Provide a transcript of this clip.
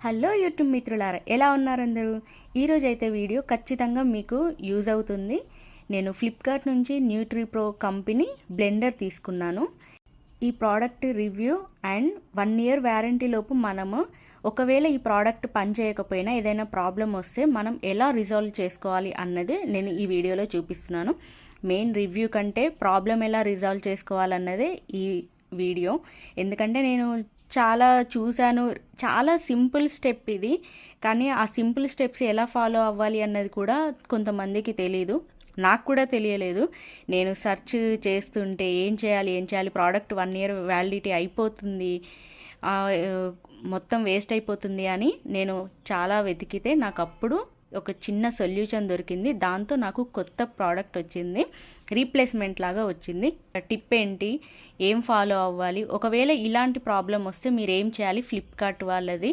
Hello YouTube మిత్రులారా, ఎలా ఉన్నారు అందరూ? ఈరోజైతే వీడియో ఖచ్చితంగా మీకు యూజ్ అవుతుంది. నేను ఫ్లిప్కార్ట్ నుంచి న్యూట్రిప్రో కంపెనీ బ్లెండర్ తీసుకున్నాను. ఈ product review and 1 year warranty లోపు మనము ఒకవేళ ఈ ప్రోడక్ట్ పనిచేయకపోయినా ఏదైనా ప్రాబ్లం వస్తే మనం ఎలా రిజాల్వ్ చేసుకోవాలి అన్నది నేను ఈ వీడియోలో చూపిస్తున్నాను. మెయిన్ రివ్యూ కంటే ప్రాబ్లం ఎలా రిజాల్వ్ చేసుకోవాలన్నదే ఈ వీడియో. ఎందుకంటే నేను చాలా చూశాను, చాలా సింపుల్ స్టెప్ ఇది. కానీ ఆ సింపుల్ స్టెప్స్ ఎలా ఫాలో అవ్వాలి అన్నది కూడా కొంతమందికి తెలీదు. నాకు కూడా తెలియలేదు. నేను సెర్చ్ చేస్తుంటే ఏం చేయాలి ప్రోడక్ట్ 1 ఇయర్ వ్యాలిడిటీ అయిపోతుంది, మొత్తం వేస్ట్ అయిపోతుంది అని నేను చాలా వెతికితే నాకు అప్పుడు ఒక చిన్న సొల్యూషన్ దొరికింది. దాంతో నాకు కొత్త ప్రోడక్ట్ వచ్చింది, రీప్లేస్మెంట్ లాగా వచ్చింది. టిప్ ఏంటి, ఏం ఫాలో అవ్వాలి, ఒకవేళ ఇలాంటి ప్రాబ్లం వస్తే మీరు ఏం చేయాలి, ఫ్లిప్కార్ట్ వాళ్ళది